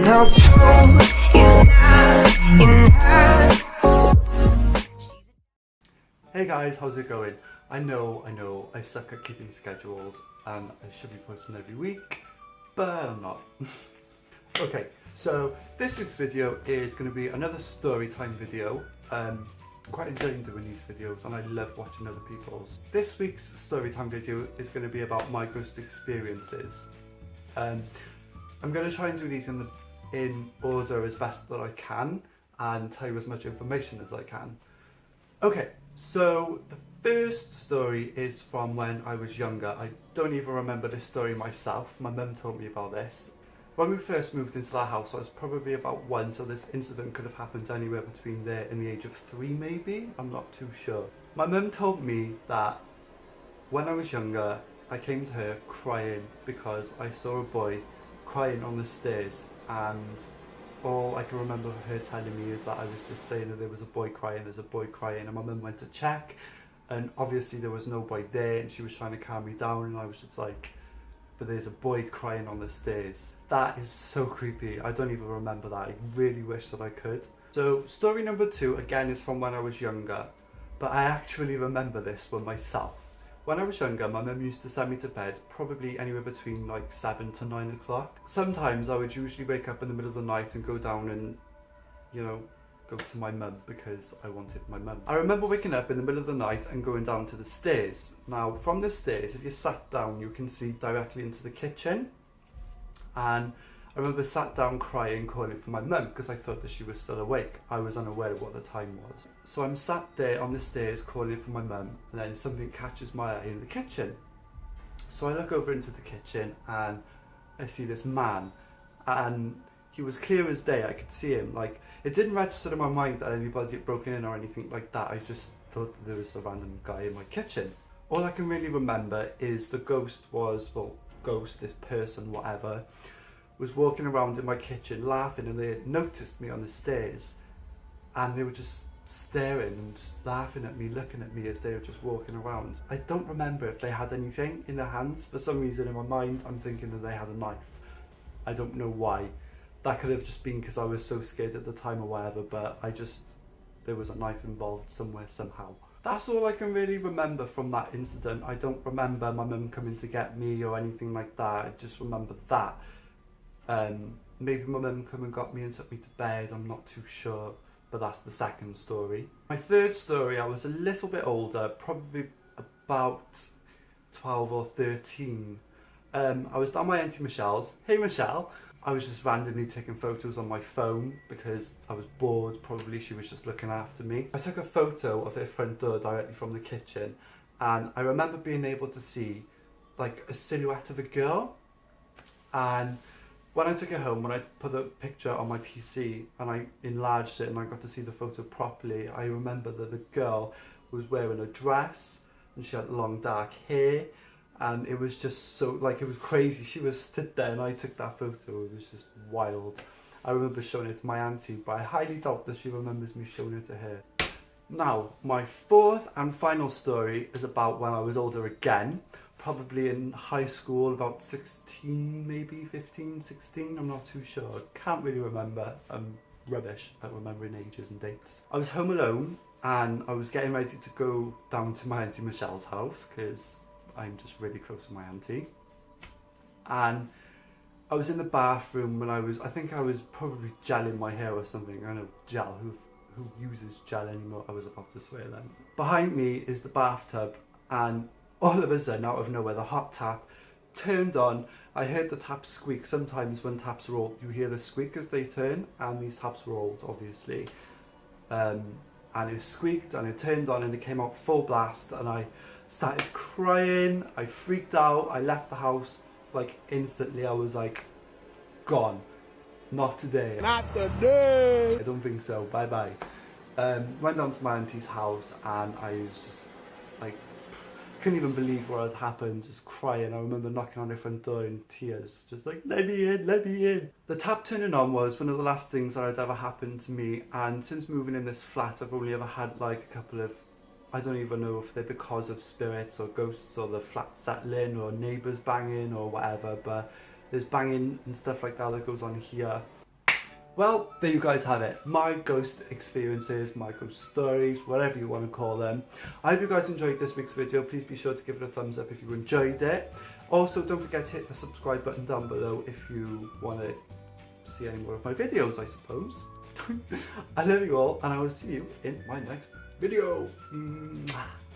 no truth is not in her. Hey guys, how's it going? I know, I suck at keeping schedules and I should be posting every week, but I'm not. Okay, so this week's video is going to be another story time video. Quite enjoying doing these videos and I love watching other people's. This week's story time video is going to be about my ghost experiences. I'm going to try and do these in order as best that I can and tell you as much information as I can. Okay, so the first story is from when I was younger. I don't even remember this story myself. My mum told me about this. When we first moved into that house, I was probably about 1, so this incident could have happened anywhere between there and the age of 3 maybe, I'm not too sure. My mum told me that when I was younger, I came to her crying because I saw a boy crying on the stairs, and all I can remember her telling me is that I was just saying that there was a boy crying, there's a boy crying, and my mum went to check, and obviously there was no boy there, and she was trying to calm me down, and I was just like, but there's a boy crying on the stairs. That is so creepy. I don't even remember that. I really wish that I could. So story number 2 again is from when I was younger, but I actually remember this one myself. When I was younger, my mum used to send me to bed probably anywhere between like 7 to 9 o'clock. Sometimes I would usually wake up in the middle of the night and go down and, you know, go to my mum because I wanted my mum. I remember waking up in the middle of the night and going down to the stairs. Now from the stairs, if you sat down, you can see directly into the kitchen. And I remember sat down crying, calling for my mum because I thought that she was still awake. I was unaware of what the time was. So I'm sat there on the stairs calling for my mum, and then something catches my eye in the kitchen. So I look over into the kitchen and I see this man, and he was clear as day. I could see him. Like, it didn't register in my mind that anybody had broken in or anything like that. I just thought that there was a random guy in my kitchen. All I can really remember is the ghost was, well, ghost, this person, whatever, was walking around in my kitchen laughing, and they had noticed me on the stairs, and they were just staring and just laughing at me, looking at me as they were just walking around. I don't remember if they had anything in their hands. For some reason in my mind I'm thinking that they had a knife. I don't know why. That could have just been because I was so scared at the time or whatever, but there was a knife involved somewhere, somehow. That's all I can really remember from that incident. I don't remember my mum coming to get me or anything like that. I just remember that. Maybe my mum come and got me and took me to bed, I'm not too sure, but that's the second story. My third story, I was a little bit older, probably about 12 or 13. I was down my auntie Michelle's. Hey Michelle! I was just randomly taking photos on my phone because I was bored. Probably she was just looking after me. I took a photo of her front door directly from the kitchen, and I remember being able to see like a silhouette of a girl. And when I took it home, when I put the picture on my PC and I enlarged it and I got to see the photo properly, I remember that the girl was wearing a dress and she had long dark hair. And it was just so, like, it was crazy. She was stood there and I took that photo. It was just wild. I remember showing it to my auntie, but I highly doubt that she remembers me showing it to her. Now, my fourth and final story is about when I was older again. Probably in high school, about 16, maybe 15, 16. I'm not too sure. Can't really remember. I'm rubbish at remembering ages and dates. I was home alone and I was getting ready to go down to my auntie Michelle's house because I'm just really close to my auntie, and I was in the bathroom when I think I was probably gelling my hair or something. I don't know, gel, who uses gel anymore? I was about to swear then. Behind me is the bathtub, and all of a sudden, out of nowhere, the hot tap turned on. I heard the tap squeak. Sometimes when taps roll, you hear the squeak as they turn, and these taps rolled, obviously. And it squeaked, and it turned on, and it came out full blast, and I started crying. I freaked out. I left the house like instantly. I was like, gone. Not today. Not today. I don't think so. Bye bye. Went down to my auntie's house and I was just like, couldn't even believe what had happened, just crying. I remember knocking on her front door in tears, just like, let me in, let me in. The tap turning on was one of the last things that had ever happened to me, and since moving in this flat I've only ever had like a couple of, I don't even know if they're because of spirits or ghosts or the flat settling or neighbours banging or whatever, but there's banging and stuff like that that goes on here. well, there you guys have it. My ghost experiences, my ghost stories, whatever you want to call them. I hope you guys enjoyed this week's video. Please be sure to give it a thumbs up if you enjoyed it. Also, don't forget to hit the subscribe button down below if you want to see any more of my videos, I suppose. I love you all, and I will see you in my next video. Mwah.